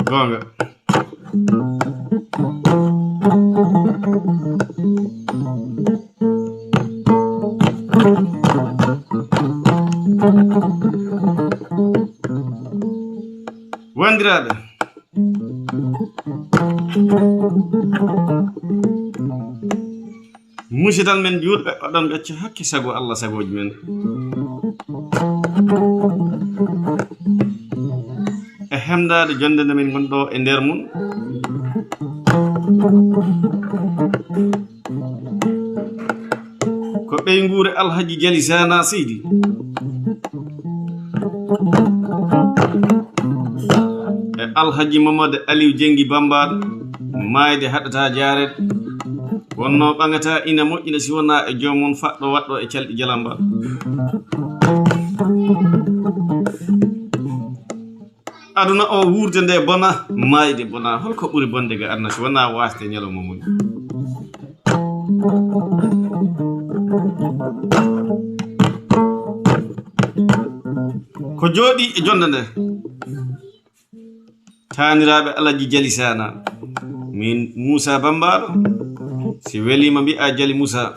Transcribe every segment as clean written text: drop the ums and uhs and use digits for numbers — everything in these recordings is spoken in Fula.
gonga wandiraɓe musidal men juutɓe oɗon ɓecco hakke sago Allah sagoji men e hemdade jonde nde min gonɗo e nder mum ko ɓeygure Alhjaji Jalisana seidi e Alhjaji Mamadou Aliou Jengi Bambado mayde haɗata jaret wonno ɓagata ina moƴƴina si wona e jomum faɗɗo waɗɗo e calɗi jalamba aduna o wurde nde bona mayde bona holko ɓuri bonde ga aduna si wona wasde ñalawma mum ko jooɗi e jonde nde taniraɓe Alhjaji Jalisana min Moussa Bambado si welima mbi'a Jali Moussa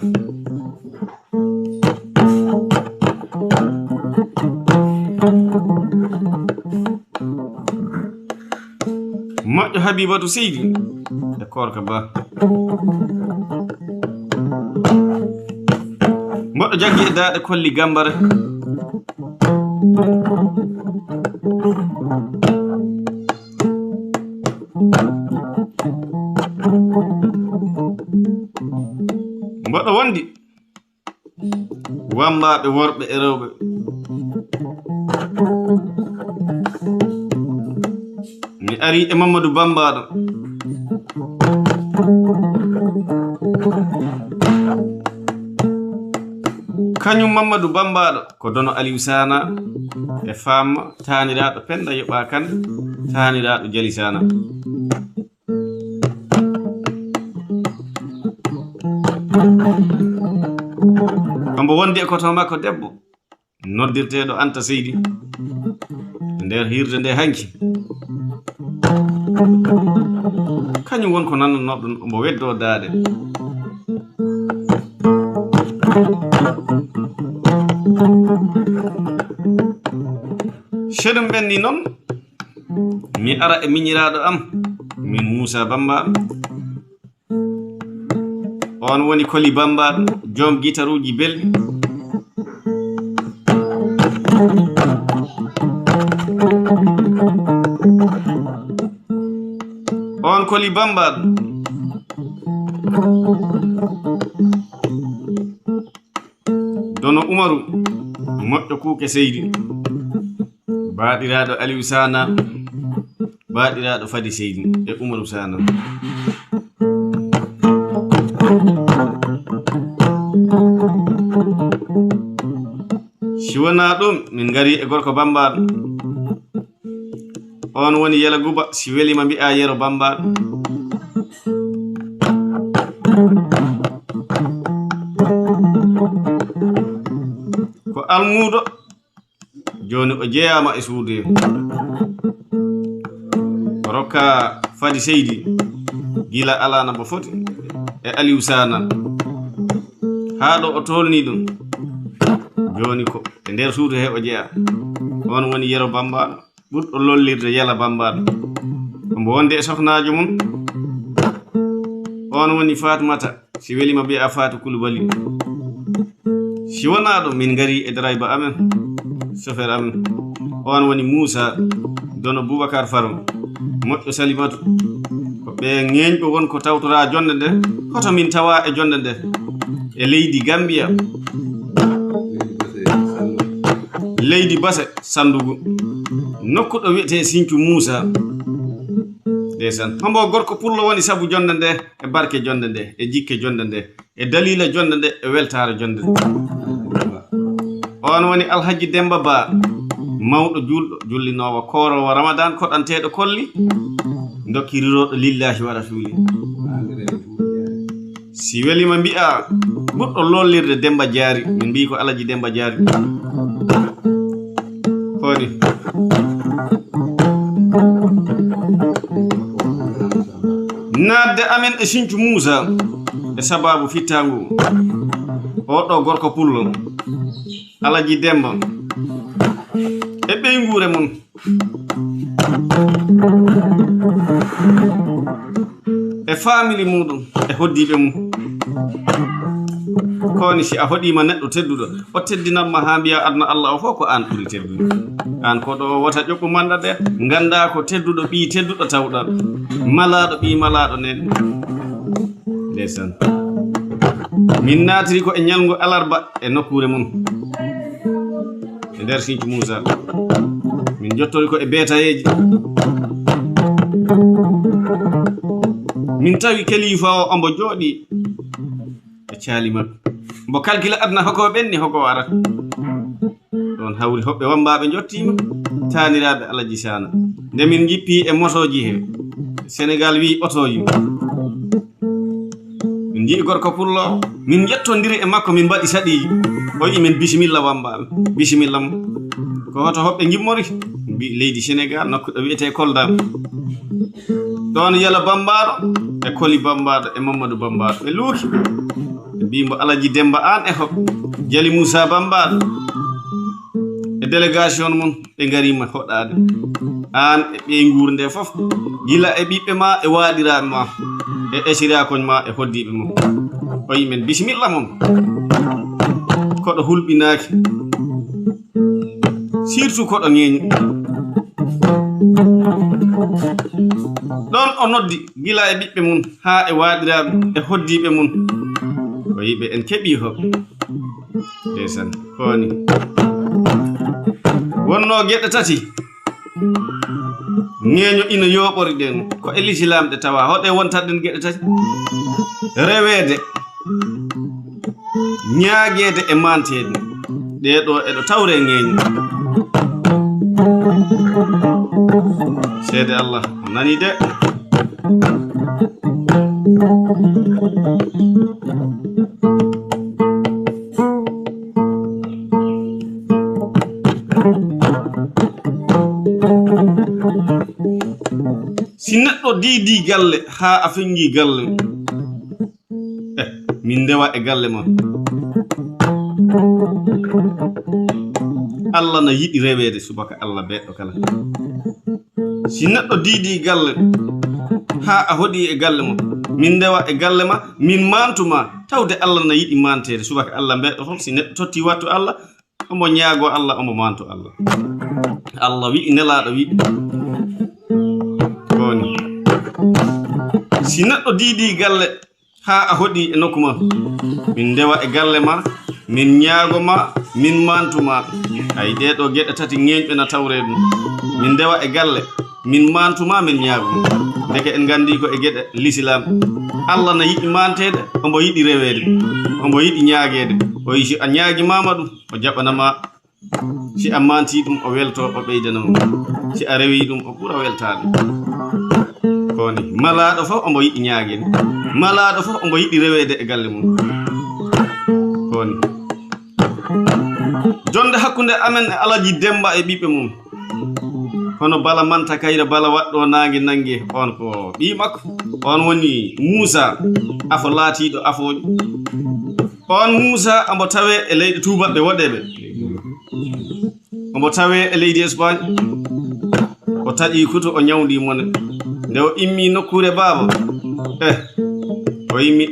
moƴƴo Habibatu Seidi e korka ba moɗɗo jaggi e daɗe kolli gambare mboɗo wondi wambaɓe worɓe e rewɓe mi ari e Mamadou Bambado kañum Mamadou Bambado ko dono Aliou Sana e famma taniraɗo Penda Yoɓa Kane taniraɗo Jalisana ombo wondi e koto makko debbo noddirteɗo Anta seidi nder hirde nde hanki kañum won ko nannoɗon ombo weddo daade seɗum ɓenni noon mi ara e miñiraɗo am min Moussa Bambado on woni Koli Bambado joom guitaruji belɗi on Koli Bambado dono Umaru moƴƴo kuuke Seidi baɗiraɗo Aliou Sana baɗiraɗo Fadi Seidi e Umaru Sana si wona ɗum min gari e gorko Bambado on woni Yela Guba si welima mbi'a Yero Bambado ko almudo joni o jeeyama e suude o rokka Fadi Seidi gila alana bo foti e Aliou Sana haɗo o tolni ɗum joni ko e nder suudu he o jeeya on woni Yero Bambado ɓurɗo lollirde Yela Bambado ombo wonde e sohnajo mum on woni Fatoumata si welima mbi'a Fatou Coulibaly si wona ɗum min gari e driver amen chauffeur amen on woni Moussa dono Boubacar Farum moƴƴo Salimatu ko ɓe ŋeñɓe won ko tawtora jonde nde hoto min tawa e jonde nde e leydi Gambia leydi base sandugu nokkuɗo wiyete Sinthiou Moussa ndeysaan hombo gorko pullo woni sabu jonde nde e barke jonde nde e jikke jonde nde e dalila jonde nde e weltare jonde nde on woni Alhjaji Demba Ba mawɗo julɗo jullinowo korowo Ramadan koɗanteɗo kolli dokkiriroɗo lillahi wa rasuli si welima mbi'a ɓurɗo lollirde Demba Diary min mbi ko Alhjaji Demba Diary kodi nadde amen e Sinthiou Moussa e sababu fittangu oɗo gorko pullo Alhjaji Demba e ɓeygure mum e family muɗum e hoddiɓe mum koni si a hoɗima neɗɗo tedduɗo o teddinanma ha mbiya aduna Allah o fof ko an ɓuuri teddude an ko ɗo wota ƴoɓɓu manɗa de ganda ko tedduɗo ɓi tedduɗo tawɗa malaɗo ɓi malaɗo nen ndeysaan min natiri ko e ñalngu alarba e nokkure mum e nder Sinthiou Moussa min jottori ko e betayeji min tawi kalifa o ombo jooɗi e caali makko mbo calcula adna hoko ɓenni hoko arata ɗon hawri hoɓɓe wambaɓe jottima taniraɓe Alhjaji sana nde min jippi e motoji he Sénégal wi otoji min jii gorko pullo min jettodiri e makko min mbaɗi saɗiji o wi men bisimilla wambaɓe bisimilla mo ko hoto hoɓɓe gimmori mbi leydi Sénégal nokkuɗo wiyete Kolda ɗon yala Bambado e koli Bambado e Mamadou Bambado ɓe luuki ɓe mbimo Alhjaji Demba an e hoɓɓe Jali Moussa Bambado e délégation mum ɓe garima hoɗade an e ɓeygur nde fof gila e ɓiɓɓe ma e waɗiraɓe ma e esirakoñ ma e hoddiɓe mum o wi men bisimilla mum koɗo hulɓinaki surtout koɗo ñeeñi ɗon o noddi gila e ɓiɓɓe mum ha e waɗiraɓe e hoddiɓe mum o yiɓe en keeɓi hoɓe ndeysaan koni wonno geɗe tati ñeeño ina yoɓori ɗen ko e l'islam ɗe tawa hoɗe wontatɗen geɗe tati rewede ñaagede e mantede ɗeɗo eɗo tawre ñeeño seede Allah nani de si neɗɗo diidi galle ha a fengi galle min ndewa e galle ma Allah na yiɗi rewede subaka Allah beɗɗo kala si neɗɗo diidi galle ha a hoɗi e galle ma min ndewa e galle ma min mantuma tawde Allah na yiɗi mantede subaka Allah beɗɗo toon si neɗɗo totti wattu Allah omo ñaago Allah omo manto Allah Allah wi nelaɗo wi koni si neɗɗo diidi galle ha a hoɗi e nokku ma min ndewa e galle ma min ñaago ma min mantuma ay ɗeɗo geɗe tati ñeñɓe na tawre ɗum min ndewa e galle min mantuma min ñaago ma deke en gandi ko e geɗe l'islam Allah na yiɗi mantede ombo yiɗi rewede ombo yiɗi ñaagede o yi si a ñaagi mama ɗum o jaɓanama si a manti ɗum o welto o ɓeydanama si a rewi ɗum o ɓuura weltade koni malaɗo fof ombo yiɗi ñaagede malaɗo fof ombo yiɗi rewede e galle mum koni jonde hakkunde amen e Alhjaji Demba e ɓiɓɓe mum hono bala manta kayra bala waɗɗo nangue nangue on ko ɓi makko on woni Moussa afo laatiɗo afojo on Moussa ambo tawe e leyɗe tubaɓe woɗeɓe ombo tawe e leydi Espagne o taƴi kuto o ñawdi mone nde o immi nokkure baaba o yimmi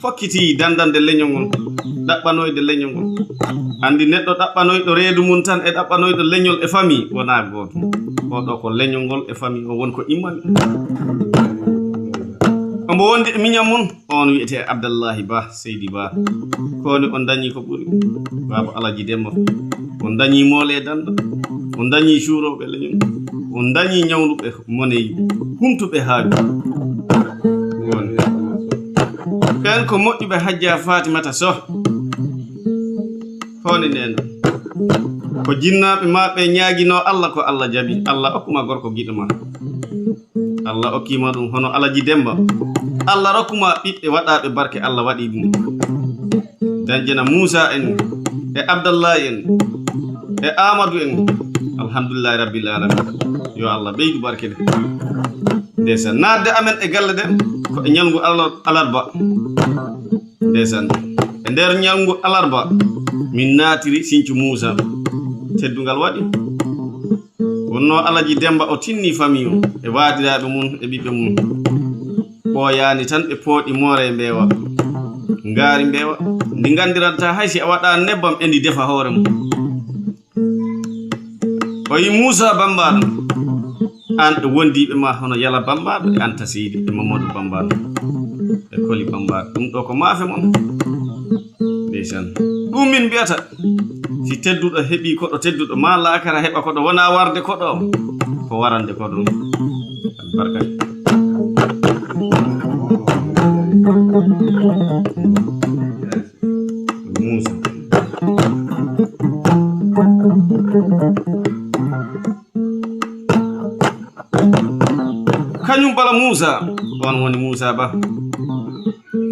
fokkiti dandande leñol ngol ɗaɓɓanoyde leñol ngol andi neɗɗo ɗaɓɓanoyɗo reedu mum tan e ɗaɓɓanoyɗo leñol e famille wona goto oɗo ko leñol ngol e famille o wonko immani ombo wondi e miñam mum on wiyete Abdallahi Ba Seidi Ba koni on dañi ko ɓuuri baba Alhjaji Demba on dañi moole danda on dañi shuroɓe leñum on dañi ñawluɓe moneyi humtuɓe haabi woni ɓen ko moƴƴuɓe hajja fatimata so fawni nden ko jinnaɓe maɓe ñaagino Allah ko Allah jaɓi Allah okkuma gorko giɗo ma Allah okkima ɗum hono Alhjaji Demba Allah rokkuma ɓiɓɓe waɗaɓe barke Allah waɗi ɗum dañƴana Moussa en e Abdallahi en e Amadou en alhamdulillahi rabbil alamin yo Allah ɓeydu barke de ndesan nadde amen e galle den ko e ñalngu alarba ndesan e nder ñalngu alarba min naatiri Sinthiou Moussa teddugal waɗi wonno Alhjaji Demba o tinni famille o e waadiraɓe mum e ɓiɓɓe mum ɓooyani tan ɓe pooɗi moore e mbeewa ngaari mbeewa ndi gandiranta hay si a waɗa nebbam e ndi defa hoore mum o yi Moussa Bambado an e wondiɓe ma hono Yala Bambado e Anta seidi e Mamadou Bambado e Koli Bambado ɗum ɗo ko maafe mon ndeysan ɗum min mbiyata si tedduɗo heɓi koɗo tedduɗo ma laakara heɓa koɗo wona warde koɗo ko warande koɗo albarka Moussa kañum bala Moussa on woni Moussa ba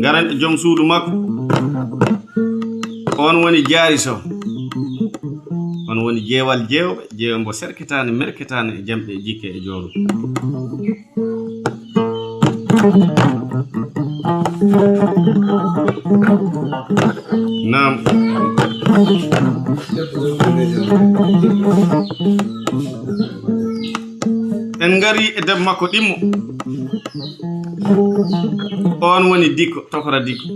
garan e joom suudu makko on woni jaari so on woni jeewal jeewɓe jeewe mbo serketane merketane e jamɓe e jikke e jooru nam en ngari e deb makko ɗimmo on woni dikko tokora dikko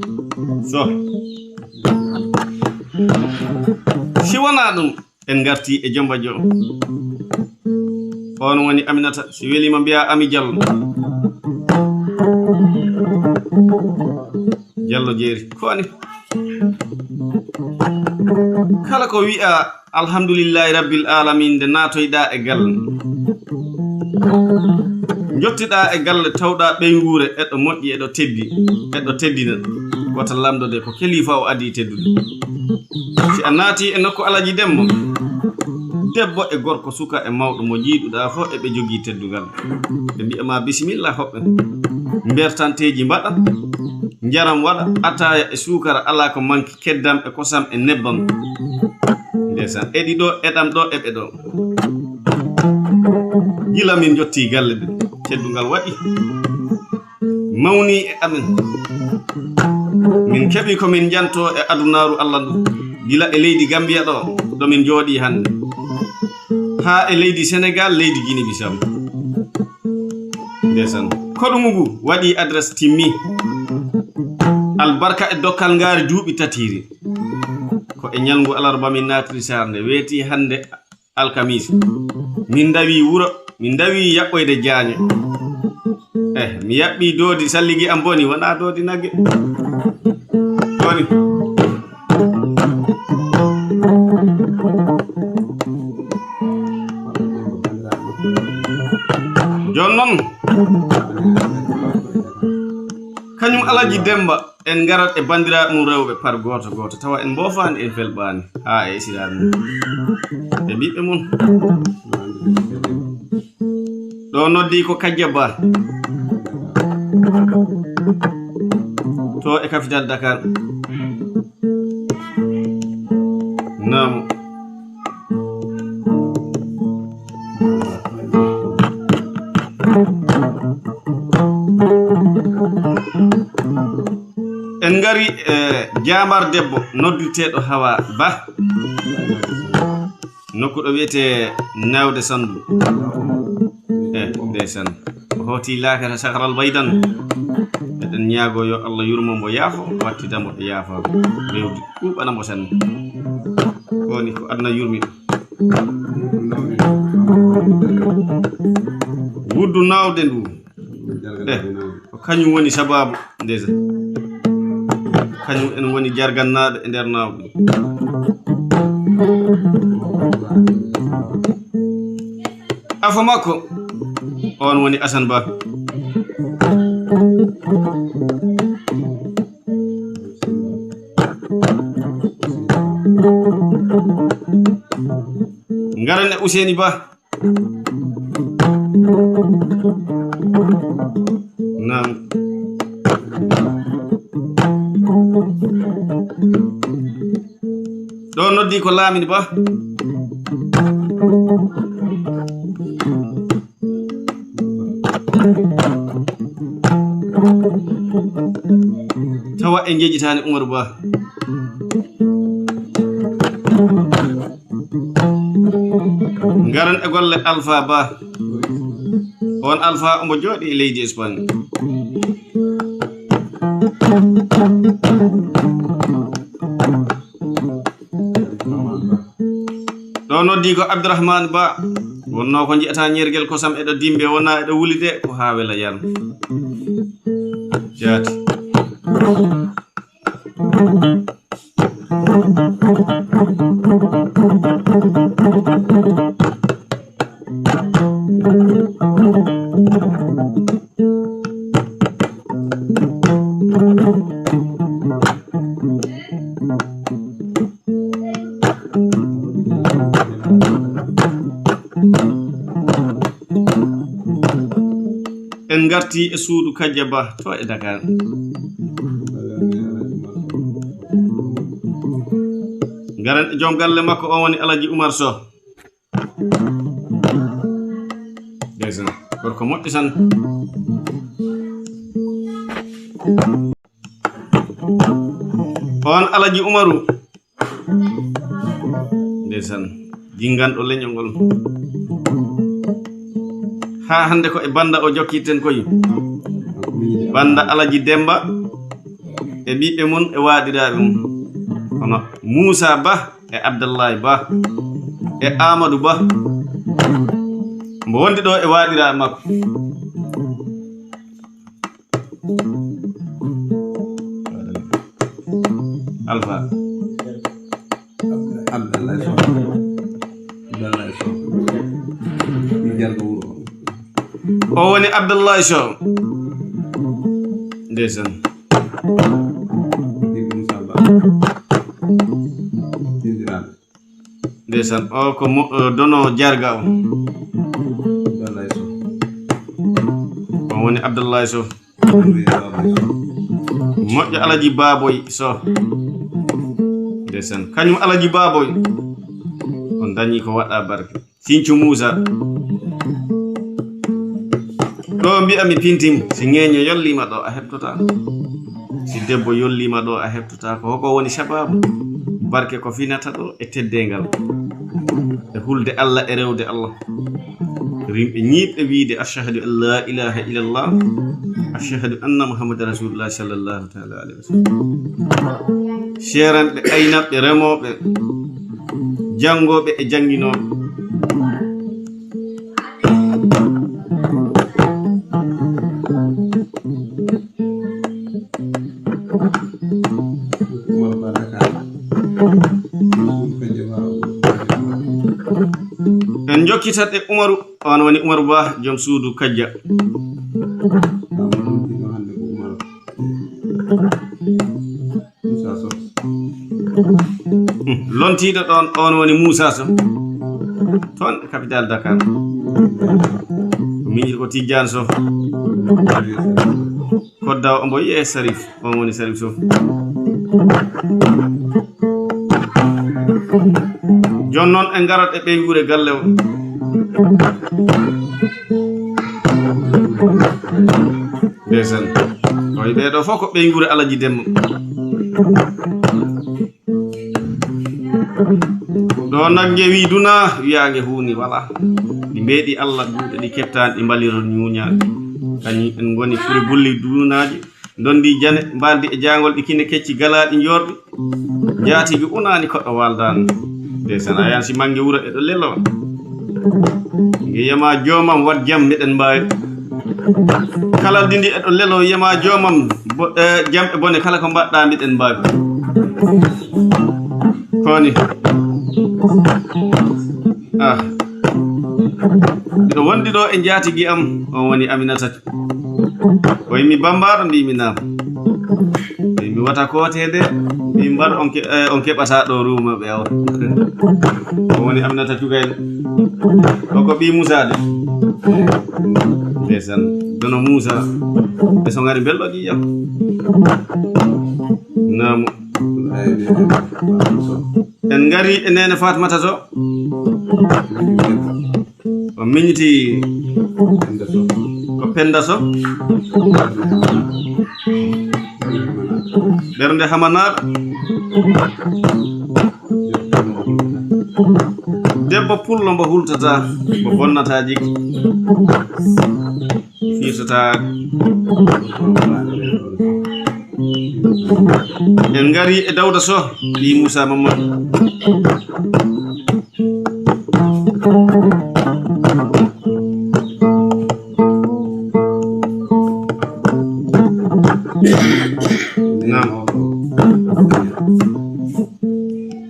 so si wona ɗum en garti e Jomba Jo on woni Aminata si welima mbiya Ami Diallo Diallo jeeri koni kala ko wi'a alhamdulillahi rabbil alamin nde natoyɗa e galle jottiɗa e galle tawɗa ɓeynguure eɗo moƴƴi eɗo teddi eɗo teddina wata lamdode ko kelifa o adi teddude si a naati e nokku Alhjaji Demba debbo e gorko suka e mawɗo mo jiiɗuɗa fof eɓe jogii teddugal ɓe mbiyama bisimilla hoɓɓe mbertanteji mbaɗa njaram waɗa ataya e suukara ala ko manki keddam e kosam e nebbam ndesan eɗi ɗo eɗam ɗo eɓe ɗo gila min jotti galle ɗe teddugal waɗi mawni e amen min keɓi komin janto e adunaru Allah ndu gila e leydi Gambia ɗo ɗomin jooɗi hande ha e leydi Sénégal leydi Guinée Bissau ndesan koɗumugu waɗi adresse timmi albarka e dokkal ngaari duuɓi tatiri ko e ñalngu alarba min naatiri sarde weeti hande alkamis min dawi wuro min dawi yaɓɓoyde jaañe mi yaɓɓi doodi salligi am boni wona doodi nagge woni jon noon kañum Alhjaji Demba en garat e bandiraɓe mum rewɓe par goto goto tawa en mbofani en felɓani ha e esiraɓe mum e ɓiɓɓe mum ɗo noddi ko Kajja Ba to e capital Dakar namo en ngari jamar debbo nodditeɗo Hawa Ba nokkuɗo wiyete nawde Sandu ndeysan o hoti laakata sahral baydan eɗen ñaago yo Allah yurmo mbo yaafo wattidamo e yaafago rewdi ɗuɓanamo sanne koni ko aduna yurmi wuddu nawde ndu ko kañum woni sababu ndesa kañum en woni jargannaɗo e nder nawde afa makko on woni Assane Ba ngaran e Ouseni Ba nam do noddi ko Lamine Ba tawa e jejjitani Oumar Ba ngaran e golle Alpha Ba on Alpha omo jooɗi e leydi Espagne ɗo noddi ko Abdourahmane Ba wonno ko ji'ata ñergel kosam eɗo dimbe wona eɗo wuli de ko ha wela yarno jaati en garti e suudu Kajja Ba to e Dakar garan e joom galle makko o woni Alhaji Oumar Sow desen gorko moƴƴi tan on Alhaji Oumarou desen jinganɗo leñol ngol ha hande ko e banda o jokkiten koy banda Alhaji Demba e ɓiɓɓe mun e waɗiraɓe mum hono Moussa Ba e Abdallahi Ba e Amadou Ba mbo wondi ɗo e waɗiraɓe makko Alpha o woni Abdallahi Sow ndesan ndesan o ko dono jarga o woni Abdallahi Sow moƴƴo Alhaji Baboy Sow ndesan kañum Alhaji Baboy on dañi ko waɗa barke Sinthiou Moussa ɗo mbiyami pintim si ŋeño yollima ɗo a heɓtota si debbo yollima ɗo a heɓtota ko hoko woni sababu barke ko finata ɗo e teddengal e hulde Allah e rewde Allah rimɓe ñiiɓe wiide ashhadu an la ilaha illallah ashhadu anna muhammadan rasulullah sallallahu taala alayhi wa sallam seeranɓe aynaɓe remoɓe jangoɓe e janginoɓe en jokkitat e Oumarou on woni Oumar Ba joom suudu Kajja lontiɗo ɗon on woni Moussa Sow toon e capitale Dakar miñir ko Tidiane Sow koddaw ombo yiye Sarif on woni Sarif Sow jon noon en garat e ɓey wure galle o ndesan oy ɓeɗo fof ko ɓey wure Alhaji Demba ɗo nagge wi duna wiyange huuni wala ɗi mbeeɗi Allah duuɗe ɗi kettani ɗi mbaliron ñuuñaɗi kañum en goni fure bulli dunaji dondi jane mbaldi e jangol ɗi kine kecci galaɗi jorɗi jaatigi unani koɗɗo waldano ndesan a yan si mangue wuro eɗo lelo yiyama jomam wat jaam meɗen mbawi kala dindi eɗo lelo yiyama jomam jaam e bone kala ko mbaɗɗa meɗen mbawi koni ah ɗo wondi ɗo e jaatigi am on woni Aminata o mi Bambado mbimi nam mi wata kotede mi mbar on keɓata ɗo ruma ɓe aw o woni Aminata Tugayno o ko ɓi Moussa de ndesan dono Moussa ɓe so ngari belɗo ƴiƴam namu en ngari e nene Fatmata to o miñiti ko Penda so ɓernde Hamanaɗo debbo pullo mbo hultata mbo bonnata jiki fiirtata en ngari e Dawda so ɓi Moussa Mamadou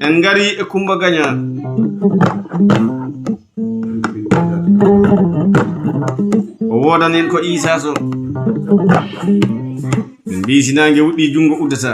en ngari e Kumba Gagna o wodanen ko Isa so en mbi sinange wuɗɗi jungo uddata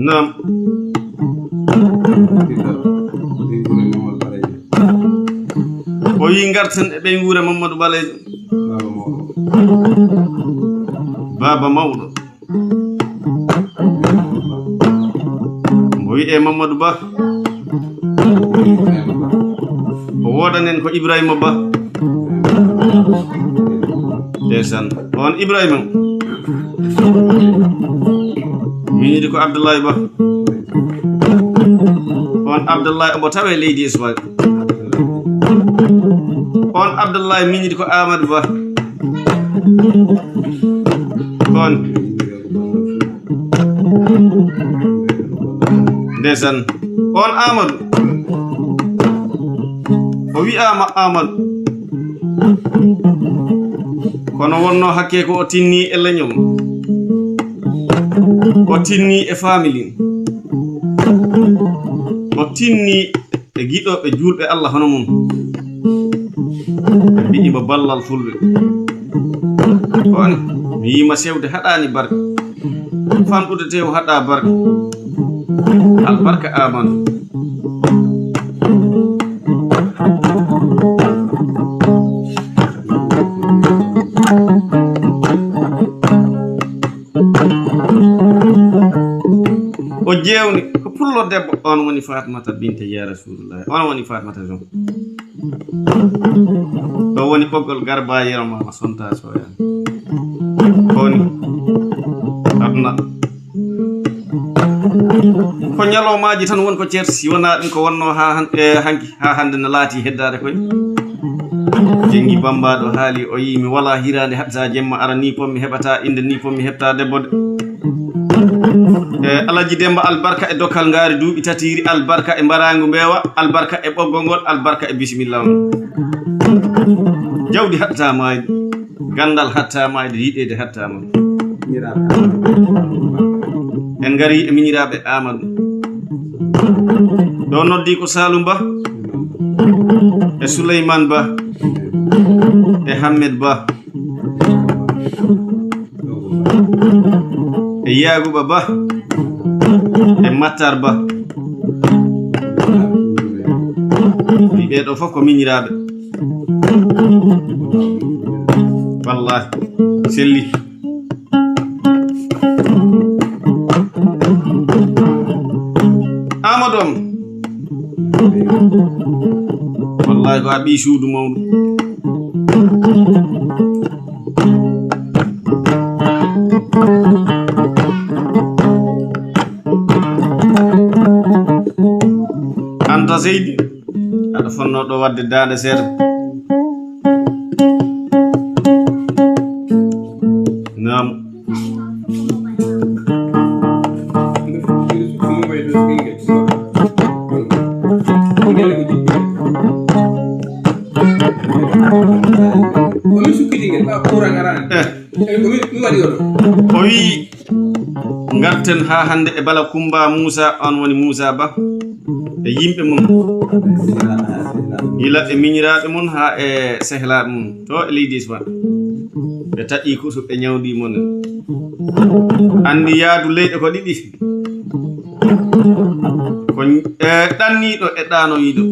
nam o wi garten e ɓe nguura Mamadou Balejo baba mawɗo o wi e Mamadou Ba o wodanen ko Ibrahima Ba ndesan on Ibrahima miñidi ko Abdoulaye Ba on Abdoulaye omo tawe leydi Espagne on Abdoulaye miñidi ko Amadou Ba on ndesan on Amadou o wi'ama Amadou kono wonno hakke ko o tinni e leñol o tinni e family o tinni e giɗoɓe julɓe Allah hono mum mbi'imo ballal fulɓe on mi yima sewde haɗani barke famɗude tew haɗa barke albarka Amadou o jewni ko pullo debbo on woni Fatmata binte ya Rasulullah on woni Fatmata jon ɗo woni ɓoggol garba yero mama sonta soyan koni aduna ko ñalomaji tan woni ko cersi wona ɗum ko wonno hanki ha hande no laati heddade koye jengi Bambado haali o yi mi wala hirande hatta jemma ara ni pommi heɓata inde ni pommi heɓta debbo de Alhjaji Demba albarka e dokkal ngaari duuɓi tatiri albarka e mbarangu mbewa albarka e ɓoggol ngol albarka e bisimillah jawdi hatta mayde gandal hatta mayde yiɗede hatta ma en ngari e miñiraɓe Amadou ɗo noddi ko Salum Ba e Souleymane Ba e Hammed Ba e Yaguba Ba e Matar Ba ɓeɗo fof ko miñiraɓe wallahi selli Amadou am wallahi ko a ɓi suudu mawɗo Anta seidi aɗa fonno ɗo wadde dande seeɗa nam o wi garten ha hande e bala Kumba Moussa on woni Moussa Ba e yimɓe mum gila e miñiraɓe mum ha e sehlaɓe mum to e leydi Isma ɓe taƴi kuso ɓe ñawdi mon andi yaadu leyɗe ko ɗiɗi ko ɗanniɗo e ɗanoyiɗo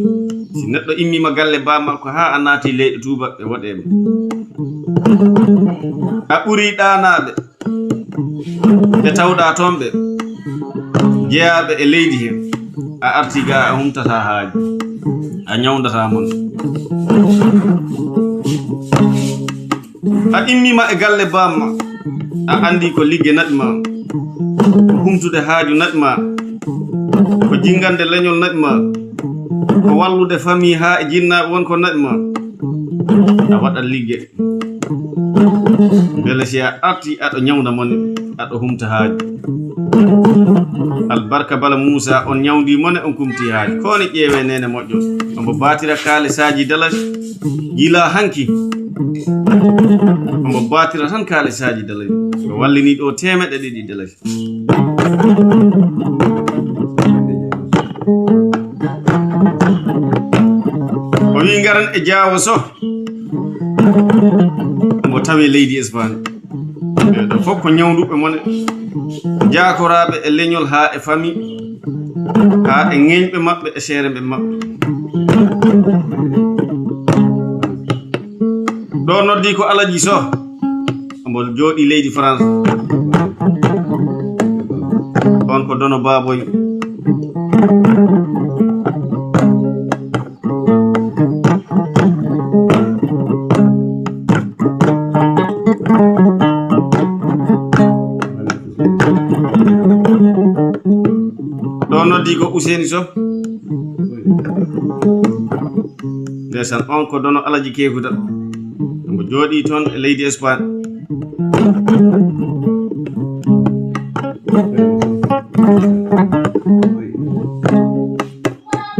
si neɗɗo immima galle bamakko ha a naati leyɗe tuuba ɓe waɗeɓe a ɓuri ɗanaɓe ɓe tawɗa toon ɓe jeeyaɓe e leydi hen a arti ga a humtata haaji a ñawdata mon a immima e galle bamma a andi ko ligge naɗima ko humtude haaju naɗima ko jingande leñol naɗima ko wallude famille ha e jinnaɓe wonko naɗima a waɗat ligge beele si a arti aɗo ñawda mone aɗo humta haaji albarka bala Moussa on ñawdi mone on kumti haaji koni ƴeewe nene moƴƴo omo batira kaalisaji dalasi gila hanki omo batira tan kaalisaji dalasi o wallini ɗo temeɗe ɗiɗi dalasi o wi garan e Jaawo so omo tawi leydi Espagne ɓeɗo fof ko ñawduɓe mone jaakoraɓe e leñol ha e famille ha e ŋeñɓe maɓɓe e seereɓe maɓɓe ɗo noddi ko Alhjaji so omo jooɗi leydi France on ko dono baboy ɗo noddi ko Useni so ndesan on ko dono Alhjaji Kekuta omo jooɗi toon e leydi Espagne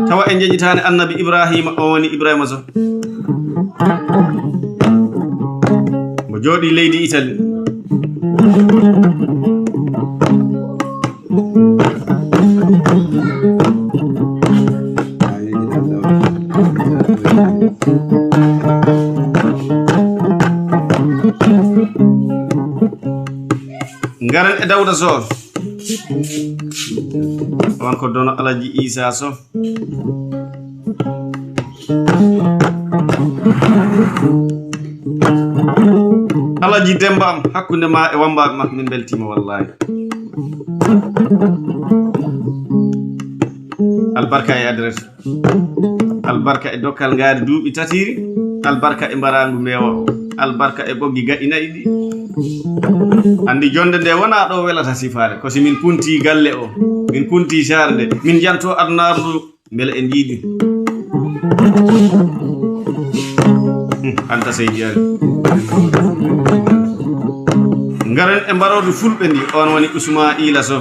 tawa en jeƴitani annabi Ibrahima o woni Ibrahima so mo jooɗi leydi Italie garan e Dawda so on ko dono Alhjaji Isa so Alhjaji Demba am hakkunde ma e wambaɓe ma min beltima wallahi albarka e adresse albarka e dokkal ngaari duuɓi tatiri albarka e mbarangu mewa o albarka e ɓoggi gaɗi nayi ɗi andi jonde nde wona ɗo welata sifare ko si min punti galle o min punti sare nde min janto adnaru beele en jiiɗi Anta seidi ari ngaren e mbarode fulɓe ndi on woni Ismaila so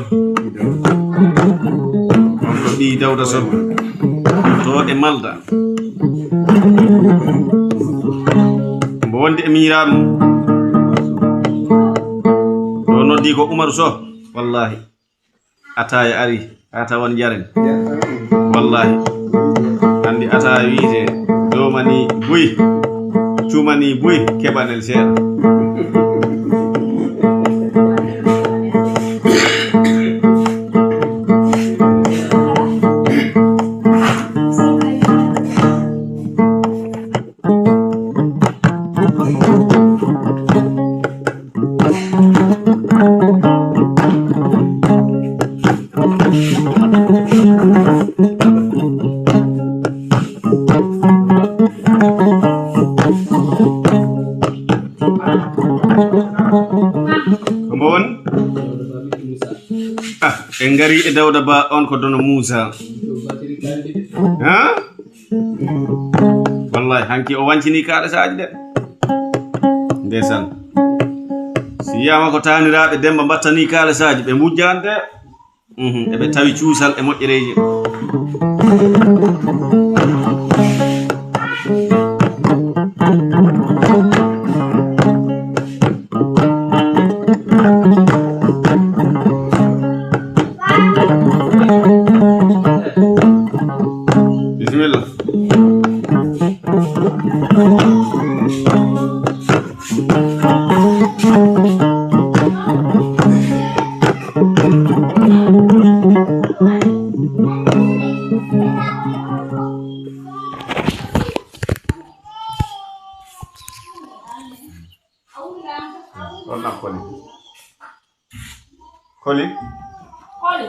on ko ɓi Dawda so to e Malda mbo wonde e miñiraɓe ɗo noddi ko Umaru so wallahi ataya ari ata won jaren wallahi andi ataya wiite domani buy cumani buy keɓanel seeɗa en ngari e Dawda Ba on ko dono Moussa ha wallahi hanki o wancini kaalisaaji de ndesan si yama ko taniraɓe Demba battani kaalisaaji ɓe mbujjante eɓe tawi cuusal e moƴƴereji bismillah koli koli koli